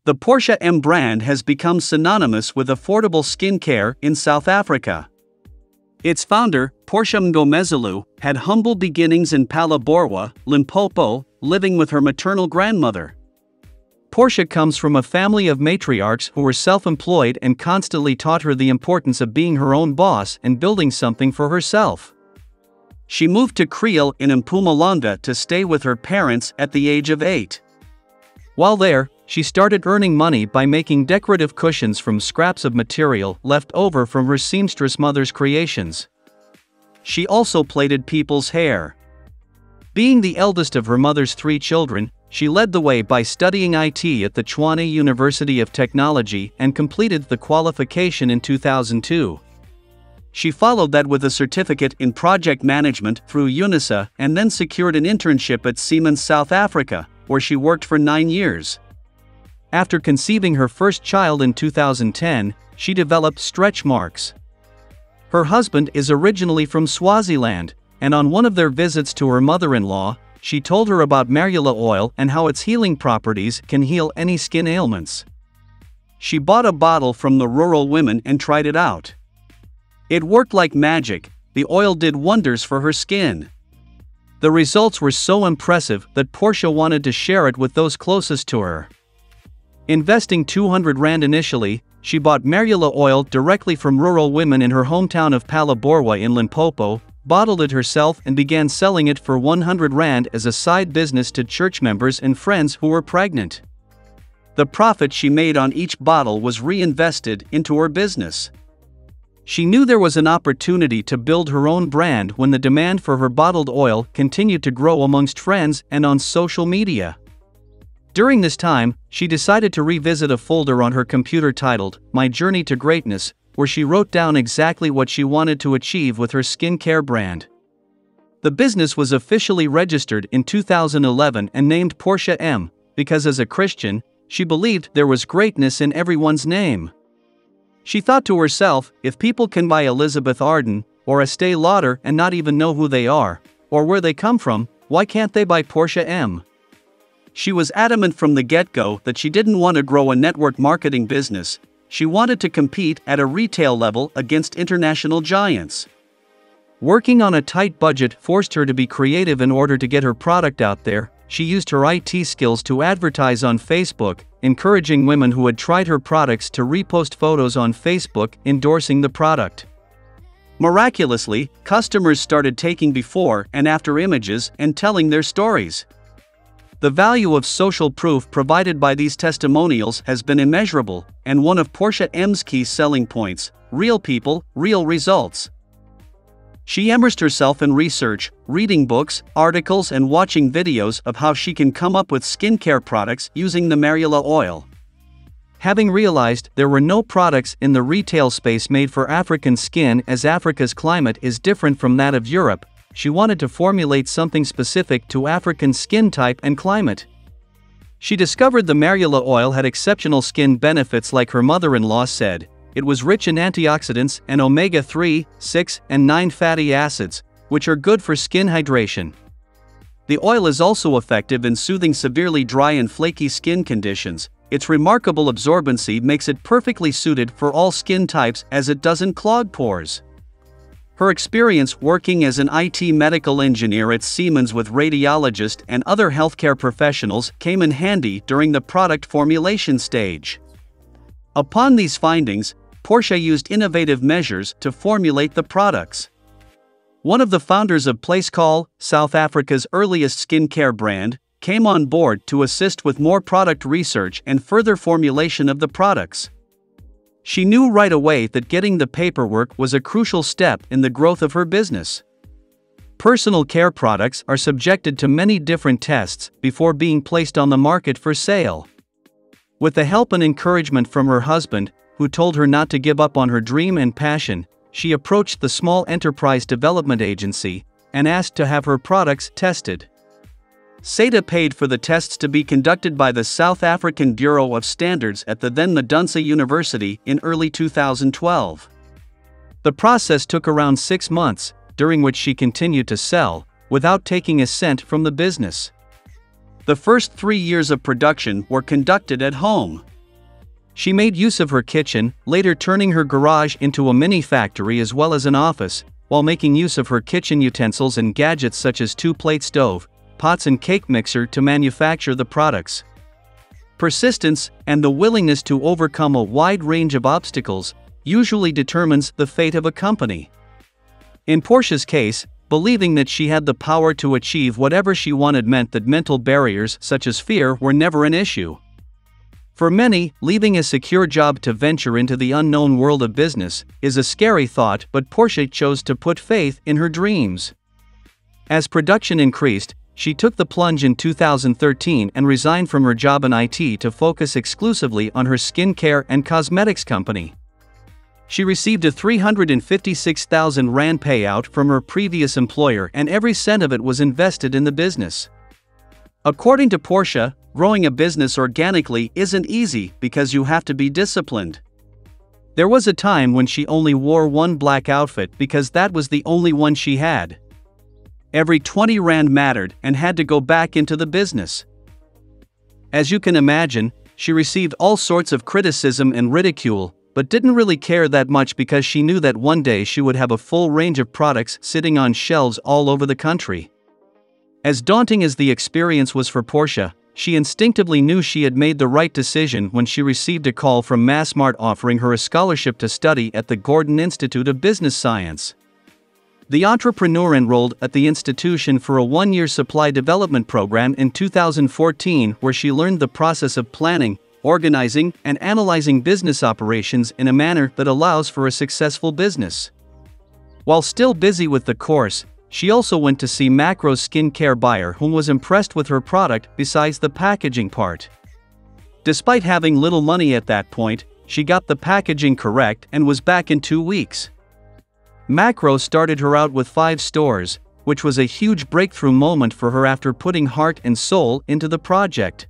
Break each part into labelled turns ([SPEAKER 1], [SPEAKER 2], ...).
[SPEAKER 1] The Portia M brand has become synonymous with affordable skincare in South Africa. Its founder, Portia M Gomezulu, had humble beginnings in Aborwa, Limpopo, living with her maternal grandmother. Portia comes from a family of matriarchs who were self-employed and constantly taught her the importance of being her own boss and building something for herself. She moved to Rial in Mpumalanga to stay with her parents at the age of 8. While there, she started earning money by making decorative cushions from scraps of material left over from her seamstress mother's creations. She also plaited people's hair. Being the eldest of her mother's 3 children, she led the way by studying IT at the Tshwane University of Technology and completed the qualification in 2002. She followed that with a certificate in project management through UNISA and then secured an internship at Siemens South Africa, where she worked for 9 years. After conceiving her first child in 2010, she developed stretch marks. Her husband is originally from Swaziland, and on one of their visits to her mother-in-law, she told her about Marula oil and how its healing properties can heal any skin ailments. She bought a bottle from the rural women and tried it out. It worked like magic. The oil did wonders for her skin. The results were so impressive that Portia wanted to share it with those closest to her. Investing 200 Rand initially, she bought Marula oil directly from rural women in her hometown of Aborwa in Limpopo, bottled it herself and began selling it for 100 Rand as a side business to church members and friends who were pregnant. The profit she made on each bottle was reinvested into her business. She knew there was an opportunity to build her own brand when the demand for her bottled oil continued to grow amongst friends and on social media. During this time, she decided to revisit a folder on her computer titled, My Journey to Greatness, where she wrote down exactly what she wanted to achieve with her skincare brand. The business was officially registered in 2011 and named Portia M, because as a Christian, she believed there was greatness in everyone's name. She thought to herself, if people can buy Elizabeth Arden, or Estee Lauder and not even know who they are, or where they come from, why can't they buy Portia M? She was adamant from the get-go that she didn't want to grow a network marketing business. She wanted to compete at a retail level against international giants. Working on a tight budget forced her to be creative in order to get her product out there. She used her IT skills to advertise on Facebook, encouraging women who had tried her products to repost photos on Facebook endorsing the product. Miraculously, customers started taking before and after images and telling their stories. The value of social proof provided by these testimonials has been immeasurable, and one of Portia M's key selling points: real people, real results. She immersed herself in research, reading books, articles and watching videos of how she can come up with skincare products using the Marula oil. Having realized there were no products in the retail space made for African skin as Africa's climate is different from that of Europe, she wanted to formulate something specific to African skin type and climate. She discovered the Marula oil had exceptional skin benefits like her mother-in-law said. It was rich in antioxidants and omega-3, 6, and 9 fatty acids, which are good for skin hydration. The oil is also effective in soothing severely dry and flaky skin conditions. Its remarkable absorbency makes it perfectly suited for all skin types as it doesn't clog pores. Her experience working as an IT medical engineer at Siemens with radiologists and other healthcare professionals came in handy during the product formulation stage. Upon these findings, Portia used innovative measures to formulate the products. One of the founders of Plait, South Africa's earliest skincare brand, came on board to assist with more product research and further formulation of the products. She knew right away that getting the paperwork was a crucial step in the growth of her business. Personal care products are subjected to many different tests before being placed on the market for sale. With the help and encouragement from her husband, who told her not to give up on her dream and passion, she approached the small enterprise development agency and asked to have her products tested. SATA paid for the tests to be conducted by the South African Bureau of Standards at the then Madunsa University in early 2012. The process took around 6 months, during which she continued to sell, without taking a cent from the business. The first 3 years of production were conducted at home. She made use of her kitchen, later turning her garage into a mini factory as well as an office, while making use of her kitchen utensils and gadgets such as two-plate stove, pots and cake mixer to manufacture the products. Persistence, and the willingness to overcome a wide range of obstacles, usually determines the fate of a company. In Portia's case, believing that she had the power to achieve whatever she wanted meant that mental barriers such as fear were never an issue. For many, leaving a secure job to venture into the unknown world of business is a scary thought, but Portia chose to put faith in her dreams. As production increased, she took the plunge in 2013 and resigned from her job in IT to focus exclusively on her skincare and cosmetics company. She received a 356,000 Rand payout from her previous employer, and every cent of it was invested in the business. According to Portia, growing a business organically isn't easy because you have to be disciplined. There was a time when she only wore one black outfit because that was the only one she had. Every 20 Rand mattered and had to go back into the business. As you can imagine, she received all sorts of criticism and ridicule, but didn't really care that much because she knew that one day she would have a full range of products sitting on shelves all over the country. As daunting as the experience was for Portia, she instinctively knew she had made the right decision when she received a call from Massmart offering her a scholarship to study at the Gordon Institute of Business Science. The entrepreneur enrolled at the institution for a one-year supply development program in 2014 where she learned the process of planning, organizing, and analyzing business operations in a manner that allows for a successful business. While still busy with the course, she also went to see Macro's skincare buyer whom was impressed with her product besides the packaging part. Despite having little money at that point, she got the packaging correct and was back in 2 weeks. Macro started her out with 5 stores, which was a huge breakthrough moment for her after putting heart and soul into the project.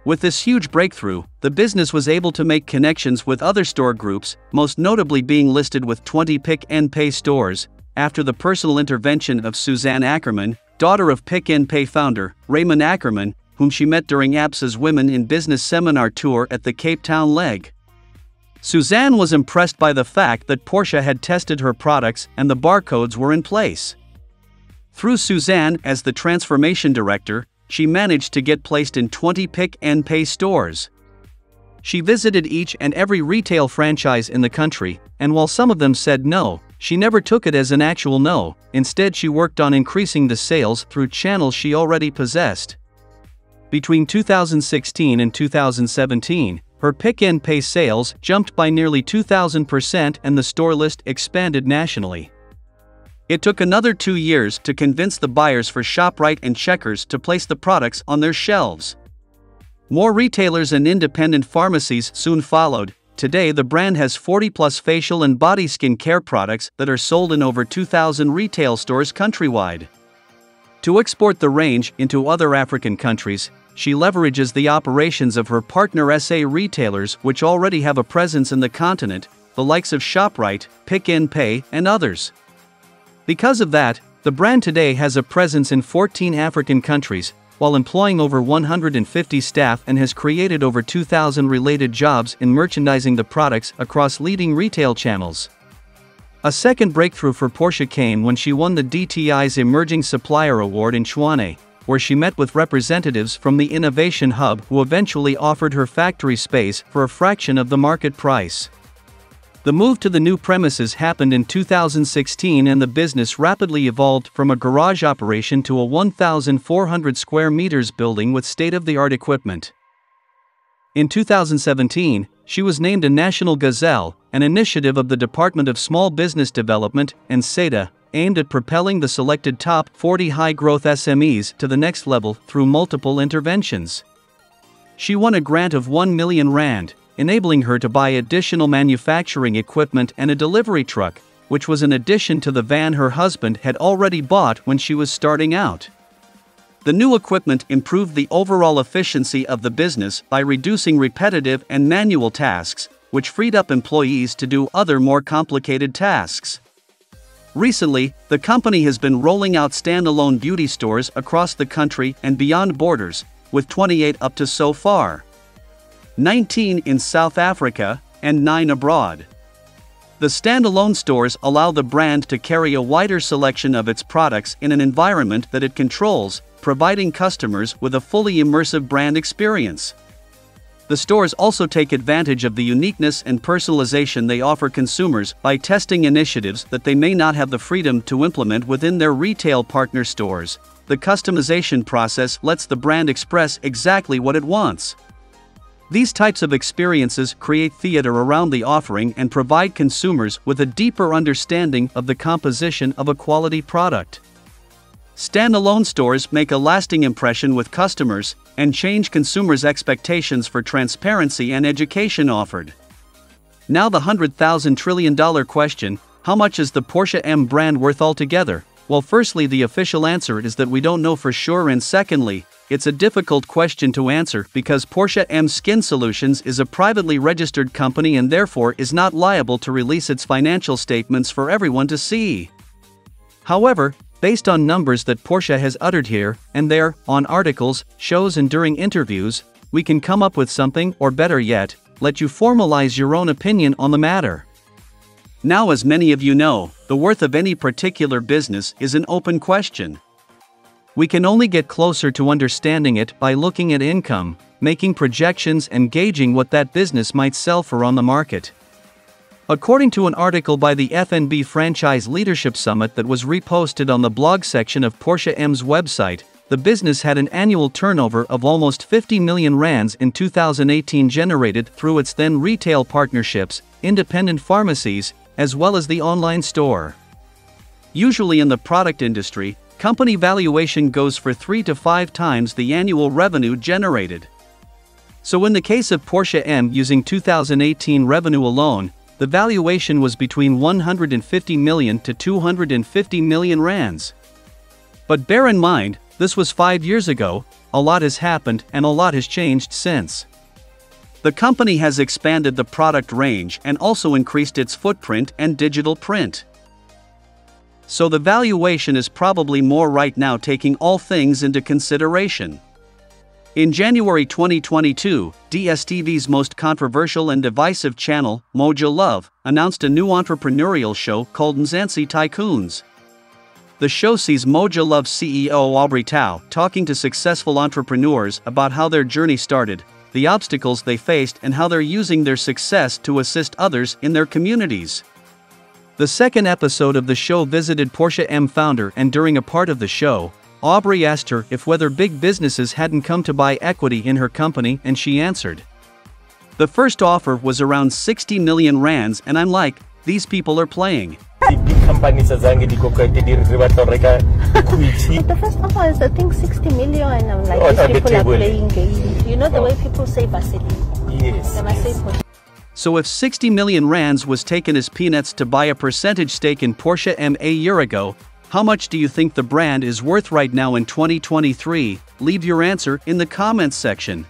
[SPEAKER 1] With this huge breakthrough, the business was able to make connections with other store groups, most notably being listed with 20 Pick and Pay stores, after the personal intervention of Suzanne Ackerman, daughter of Pick and Pay founder Raymond Ackerman, whom she met during APSA's Women in Business seminar tour at the Cape Town leg. Suzanne was impressed by the fact that Portia had tested her products and the barcodes were in place. Through Suzanne as the transformation director, she managed to get placed in 20 Pick and Pay stores. She visited each and every retail franchise in the country, and while some of them said no, she never took it as an actual no. Instead, she worked on increasing the sales through channels she already possessed. Between 2016 and 2017, her Pick and Pay sales jumped by nearly 2,000% and the store list expanded nationally. It took another 2 years to convince the buyers for ShopRite and Checkers to place the products on their shelves. More retailers and independent pharmacies soon followed. Today the brand has 40+ facial and body skin care products that are sold in over 2,000 retail stores countrywide. To export the range into other African countries, she leverages the operations of her partner SA retailers which already have a presence in the continent, the likes of ShopRite, Pick and Pay, and others. Because of that, the brand today has a presence in 14 African countries, while employing over 150 staff and has created over 2,000 related jobs in merchandising the products across leading retail channels. A second breakthrough for Portia came when she won the DTI's Emerging Supplier Award in Tshwane, where she met with representatives from the Innovation Hub who eventually offered her factory space for a fraction of the market price. The move to the new premises happened in 2016 and the business rapidly evolved from a garage operation to a 1,400 square meters building with state-of-the-art equipment. In 2017, she was named a National Gazelle, an initiative of the Department of Small Business Development and SEDA, aimed at propelling the selected top 40 high-growth SMEs to the next level through multiple interventions. She won a grant of 1 million Rand, enabling her to buy additional manufacturing equipment and a delivery truck, which was in addition to the van her husband had already bought when she was starting out. The new equipment improved the overall efficiency of the business by reducing repetitive and manual tasks, which freed up employees to do other more complicated tasks. Recently, the company has been rolling out standalone beauty stores across the country and beyond borders, with 28 up to so far. 19 in South Africa, and 9 abroad. The standalone stores allow the brand to carry a wider selection of its products in an environment that it controls, providing customers with a fully immersive brand experience. The stores also take advantage of the uniqueness and personalization they offer consumers by testing initiatives that they may not have the freedom to implement within their retail partner stores. The customization process lets the brand express exactly what it wants. These types of experiences create theater around the offering and provide consumers with a deeper understanding of the composition of a quality product. Standalone stores make a lasting impression with customers and change consumers' expectations for transparency and education offered. Now the $100,000 trillion question: how much is the Portia M brand worth altogether? Well, firstly, the official answer is that we don't know for sure, and secondly, it's a difficult question to answer because Portia M Skin Solutions is a privately registered company and therefore is not liable to release its financial statements for everyone to see. However, based on numbers that Portia has uttered here and there, on articles, shows and during interviews, we can come up with something, or better yet, let you formalize your own opinion on the matter. Now, as many of you know, the worth of any particular business is an open question. We can only get closer to understanding it by looking at income, making projections and gauging what that business might sell for on the market. According to an article by the F&B Franchise Leadership Summit that was reposted on the blog section of Portia M's website, the business had an annual turnover of almost 50 million rands in 2018, generated through its then retail partnerships, independent pharmacies, as well as the online store. Usually in the product industry, company valuation goes for 3 to 5 times the annual revenue generated. So in the case of Portia M, using 2018 revenue alone, the valuation was between 150 million to 250 million rands. But bear in mind, this was 5 years ago. A lot has happened and a lot has changed since. The company has expanded the product range and also increased its footprint and digital print. So the valuation is probably more right now, taking all things into consideration. In January 2022, DSTV's most controversial and divisive channel, Moja Love, announced a new entrepreneurial show called Mzansi Tycoons. The show sees Moja Love's CEO Aubrey Tao talking to successful entrepreneurs about how their journey started, the obstacles they faced, and how they're using their success to assist others in their communities. The second episode of the show visited Portia M founder, and during a part of the show, Aubrey asked her if whether big businesses hadn't come to buy equity in her company, and she answered. The first offer was around 60 million rands, and I'm like, these people are playing.
[SPEAKER 2] The big companies are saying the
[SPEAKER 3] first offer is, I think, 60 million, and I'm like, these people are playing games. You know the way people say Vaseline?
[SPEAKER 2] Yes.
[SPEAKER 3] They must say Portia.
[SPEAKER 1] So if 60 million rands was taken as peanuts to buy a percentage stake in Portia M a year ago, how much do you think the brand is worth right now in 2023? Leave your answer in the comments section.